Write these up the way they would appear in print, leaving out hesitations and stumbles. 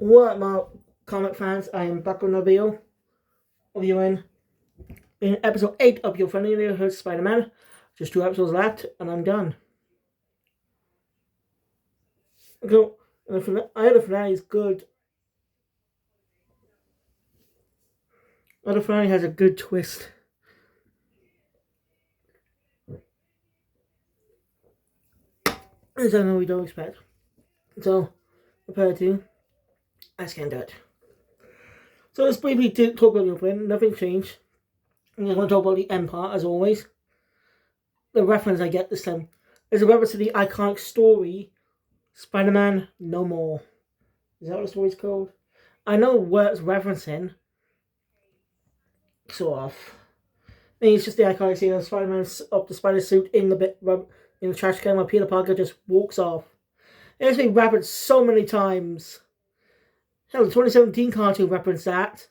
What up, comic fans? I am back on the video of you in episode 8 of your friendly neighborhood Spider-Man. Just 2 episodes left, and I'm done. So, I heard the finale is good. The finale has a good twist. As I know we don't expect. So, compared to, I just can't do it. So let's briefly talk about the opening. Nothing changed. I'm just going to talk about the end part, as always. The reference I get this time is a reference to the iconic story, Spider-Man No More. Is that what the story's called? I know where it's referencing. Sort of. I mean, it's just the iconic scene of Spider-Man up the spider suit in the trash can while Peter Parker just walks off. It's been referenced so many times. Hell, the 2017 cartoon referenced that.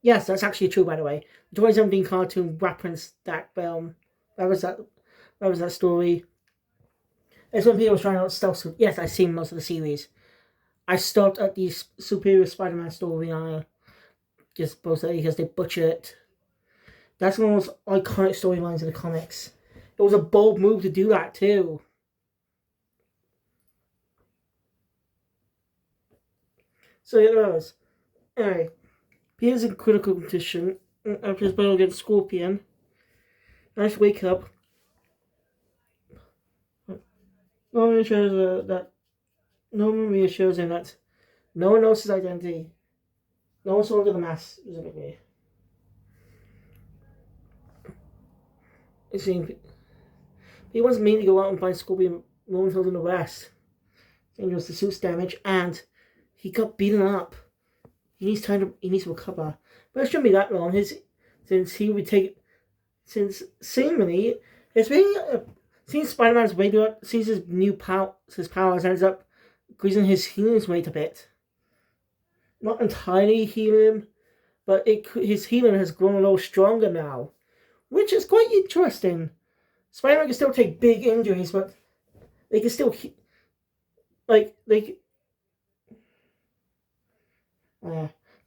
Yes, that's actually true, by the way. The 2017 cartoon referenced that film. That was that story. It's when Peter was trying out stealth suit. Yes, I've seen most of the series. I stopped at the Superior Spider-Man story and I just posted it because they butchered it. That's one of those iconic storylines in the comics. It was a bold move to do that too. So it was. Anyway, Peter's in critical condition after his battle against Scorpion. Nice wake up. Norman shows that Norman reassures him that no one knows his identity. No one saw under the mask, specifically. It seems he wants me to go out and find Scorpion momentarily in the rest. Dangerous, the suit's damage, and he got beaten up. He needs time to. He needs to recover. But it shouldn't be that long. Since seemingly it's been since Spider-Man's radio sees his powers ends up increasing his healing rate a bit. Not entirely healing, but his healing has grown a little stronger now, which is quite interesting. Spider-Man can still take big injuries, but they can still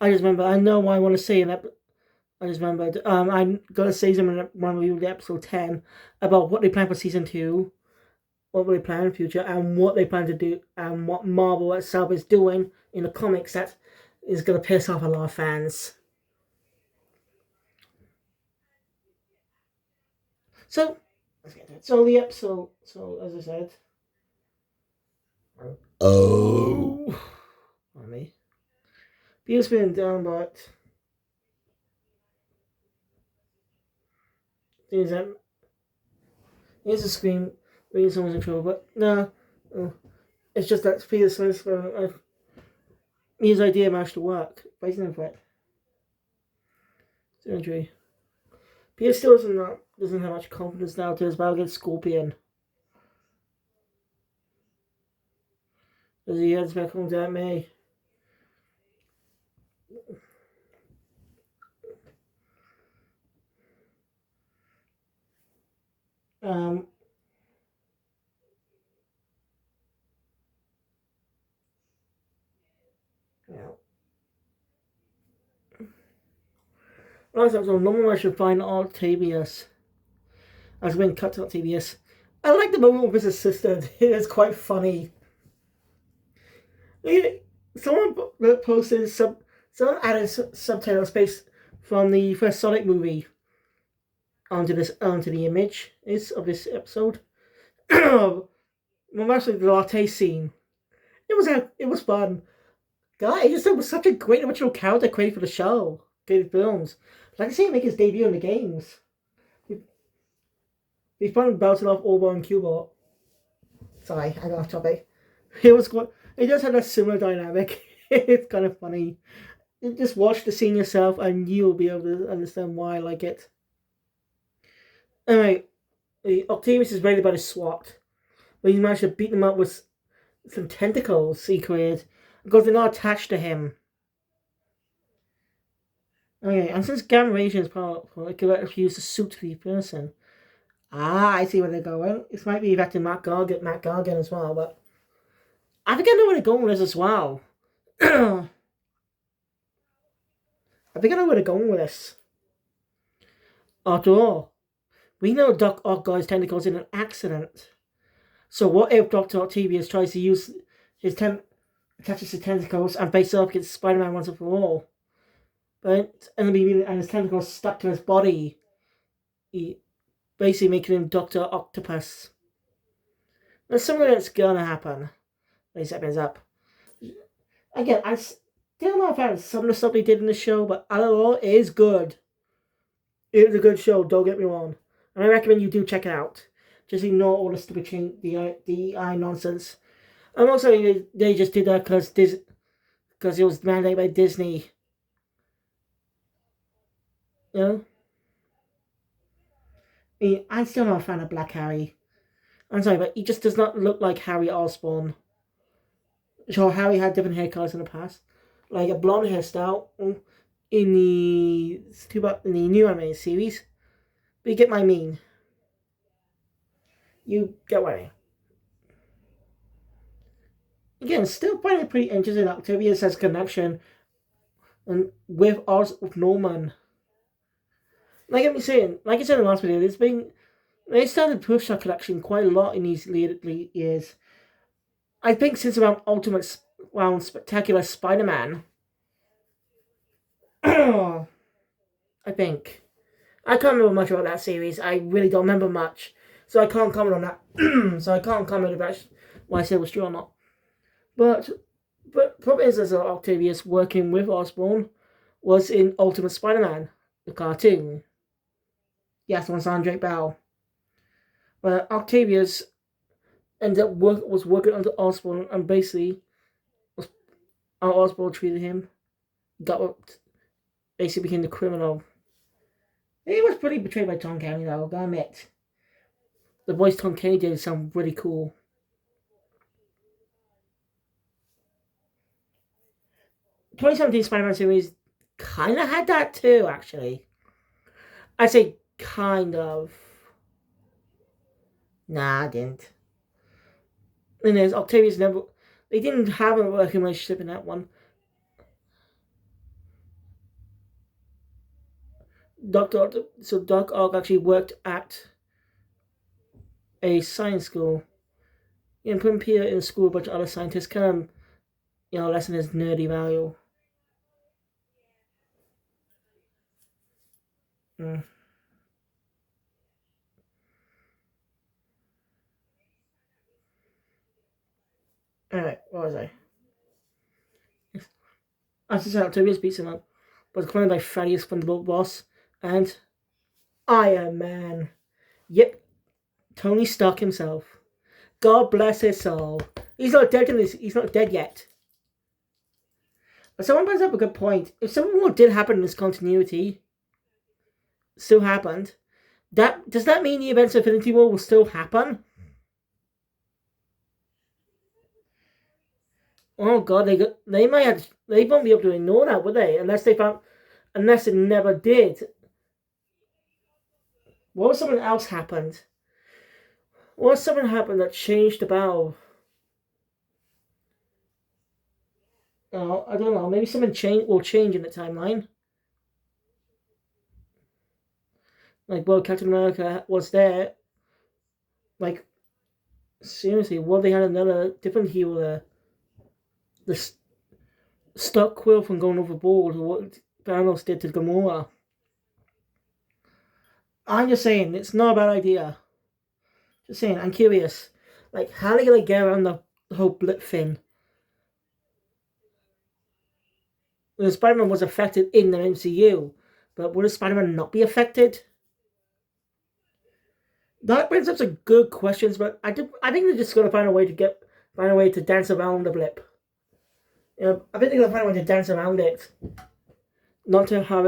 I just remember. I know what I want to say in that. I just remembered. I'm gonna say something when we do episode 10 about what they plan for season 2, what they plan in the future, and what they plan to do, and what Marvel itself is doing in the comics that is gonna piss off a lot of fans. So let's get to it. So the episode. So as I said. Oh. On me. Peter's feeling down, but here's a scream. Maybe someone's in trouble, but no. It's just that Peter Smith's his idea managed to work. Fighting him for it. Injury. Peter still doesn't have much confidence now to his battle against Scorpion. As he heads back home to Aunt May. Yeah. Last episode, Norman should find Octavius. As been cut to Octavius. I like the moment with his assistant. It is quite funny. Someone posted someone added subtitle space from the first Sonic movie onto the image of this episode. Well, mostly the latte scene. It was fun. Guys, it was such a great original character created for the show, created films. I'd like to see him make his debut in the games. He's fun bouncing off Orbo and Cubot. Sorry, I got off topic. It does have a similar dynamic. It's kind of funny. You just watch the scene yourself and you'll be able to understand why I like it. Anyway, Octavius is raided by the SWAT. But he managed to beat them up with some tentacles he created because they're not attached to him. Okay, and since gamma radiation is powerful, it can fuse the suit to the person. I see where they're going. This might be affecting Matt Gargan as well, but I think I know where they're going with this as well. I think I know where they're going with this. After all, we know Doc Ock got his tentacles in an accident. So what if Dr. Octavius tries to use his attaches his tentacles and face up against Spider-Man once and for all? But and his tentacles stuck to his body, basically making him Dr. Octopus. That's something that's gonna happen. When he opens up. Again, I still not a fan of some of the stuff they did in the show, but overall, it is good. It is a good show, don't get me wrong. And I recommend you do check it out. Just ignore all the stupid DI nonsense. And also, they just did that because it was mandated by Disney. You know? I mean, I'm still not a fan of Black Harry. I'm sorry, but he just does not look like Harry Osborn. Sure, Harry had different hair colors in the past. Like a blonde hairstyle in the new animated series. But you get my mean. You get what I mean. Again, still finding it pretty interesting. Octavius has connection and with Norman. Like I said in the last video, they started to push that connection quite a lot in these late years. I think since around Spectacular Spider-Man. I think. I can't remember much about that series. I really don't remember much. So I can't comment on that. So I can't comment about what I said was true or not. But problem is, as Octavius working with Osborn was in Ultimate Spider-Man, the cartoon. Yes, on Andre Bell. Where Octavius ended up was working under Osborn and basically how Osborn treated him. Basically became the criminal. He was pretty betrayed by Tom Kenny though, I gotta admit. The voice Tom Kenny did sound really cool. 2017 Spider-Man series kind of had that too, actually. I'd say kind of. Nah, I didn't. And there's Octavius never. They didn't have a working relationship in that one. Doc Ock actually worked at a science school. And put Peter in a school with a bunch of other scientists, kind of, lessen his nerdy value. Mm. Alright, what was I? As I said, Octavius beats him up, but it's claimed by Thaddeus Thunderbolt Ross and Iron Man. Yep, Tony Stark himself. God bless his soul. He's not dead he's not dead yet. But someone brings up a good point. If something more did happen in this continuity, still happened, does that mean the events of Infinity War will still happen? Oh god, they won't be able to ignore that, would they? Unless it never did. What if something else happened? What if something happened that changed the battle? Oh, I don't know. Maybe something will change in the timeline. Like, well, Captain America was there. Like, seriously, what if they had another different hero there? The stop Quill from going overboard, or what Thanos did to Gamora. I'm just saying, it's not a bad idea. Just saying, I'm curious. Like, how are they gonna get around the whole blip thing? Spider-Man was affected in the MCU, but would Spider-Man not be affected? That brings up some good questions, but I think they're just gonna find a way to dance around the blip. I think they're gonna find a way to dance around it, not to have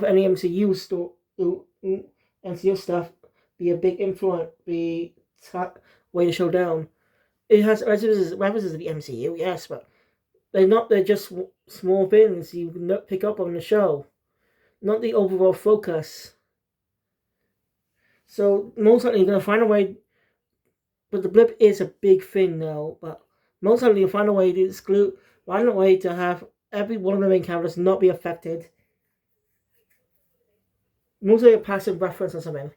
any MCU stuff be a big influence, be way to show down. It has references to the MCU, yes, but they're just small things you pick up on the show, not the overall focus. So most likely you're gonna find a way, but the blip is a big thing now. But most likely you'll find a way to find a way to have every one of the main characters not be affected. Mostly a passive reference or something.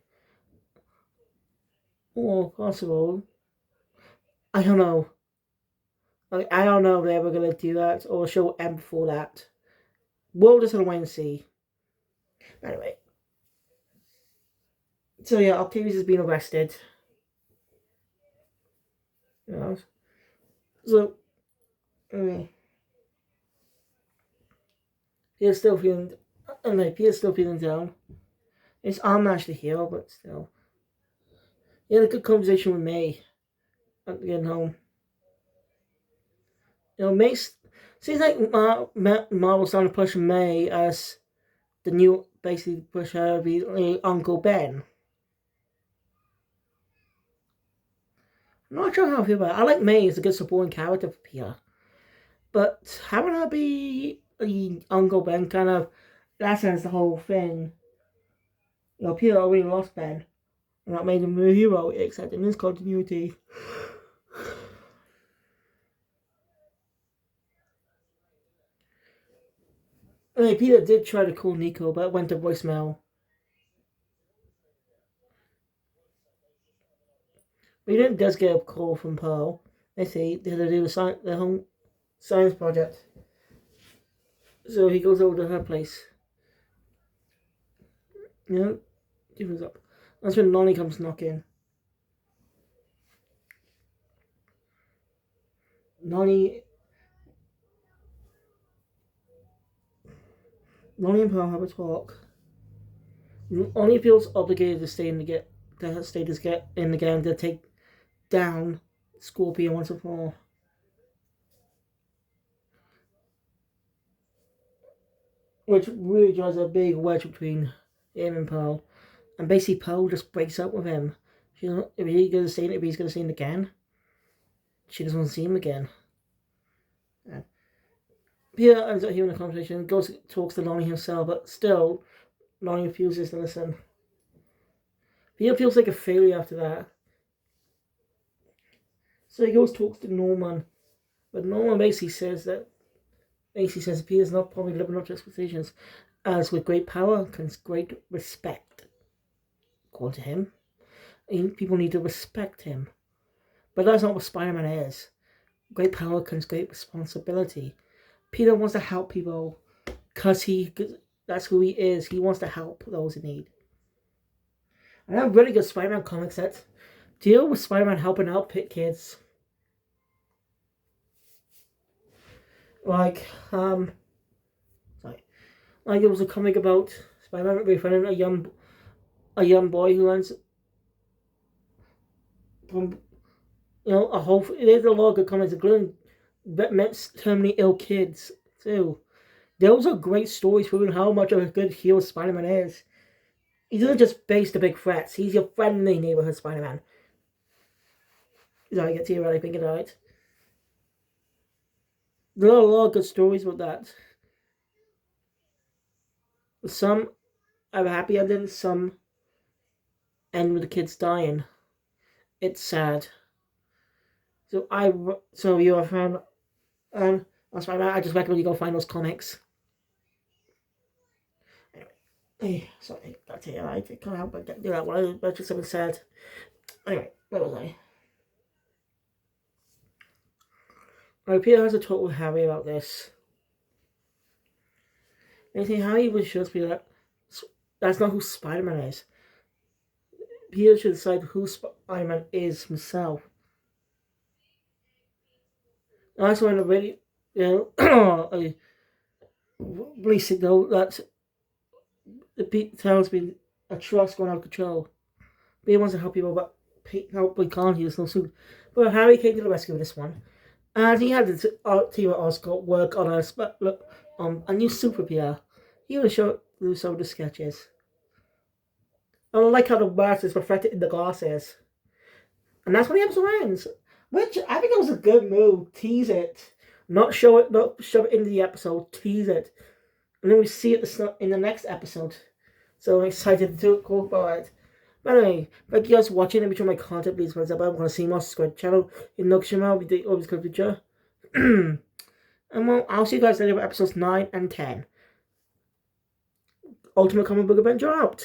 Or possible. I don't know. I don't know if they ever going to do that or show M before that. We'll just wait and see. Anyway. So yeah, Octavius has been arrested. You know. So, anyway. Peter's still feeling down. His arm managed to heal, but still. He had a good conversation with May at getting home. You know, May seems like Marvel's starting to push May as the new, basically push her to be Uncle Ben. I'm not sure how I feel about it. I like May as a good supporting character for Peter. But having her be Uncle Ben kind of, that ends the whole thing. You know, Peter already lost Ben. And that made him a hero, except in this continuity. I mean, Peter did try to call Nico, but it went to voicemail. But he does get a call from Pearl. They say they had to do the home science project. So he goes over to her place. You know, he opens up. That's when Nonny comes knocking. Nonny and Pearl have a talk. Nonny feels obligated to stay in the gang to take down Scorpion once and for all. Which really drives a big wedge between him and Pearl. And basically Pearl just breaks up with him. If he's going to see him again, she doesn't want to see him again. And Peter ends up hearing the conversation, talks to Lonnie himself, but still, Lonnie refuses to listen. Peter feels like a failure after that. So he talks to Norman, but Norman basically says Peter's not probably living up to expectations, as with great power comes great respect. According to him, people need to respect him. But that's not what Spider-Man is. Great power comes great responsibility. Peter wants to help people because that's who he is. He wants to help those in need. I have really good Spider-Man comics that deal with Spider-Man helping out pit kids. Like there was a comic about Spider-Man befriending a young boy who ends from, there's a lot of good comics, including terminally ill kids too. Those are great stories proving how much of a good hero Spider-Man is. He doesn't just face the big threats. He's your friendly neighborhood Spider-Man. I get to you really thinking about it. There are a lot of good stories with that. Some have a happy ending, some end with the kids dying. It's sad. So you're a fan, that's why I just recommend you go find those comics. Anyway, sorry, that's it. I can't help but do that one. That's just something sad. Anyway, where was I? Peter has a talk with Harry about this. And I think Harry was just be like, that's not who Spider-Man is. Peter should decide who Spider-Man is himself. And that's when I really, I really signal that the town's been a trust going out of control. Peter wants to help people, but help we can't. He was no suit. But Harry came to the rescue with this one. And he had the team at Oscorp work on a new Super Peter. He will show some of the sketches. I like how the mask is reflected in the glasses. And that's when the episode ends. Which I think it was a good move. Tease it. Not shove it into the episode. Tease it. And then we see it in the next episode. So I'm excited to talk about it. But anyway, thank you guys for watching. Let me show my content, please. If I want to see more, subscribe to the channel. In Nook channel, we do always good picture. And well, I'll see you guys later for episodes 9 and 10. Ultimate Comic Book Avenger out.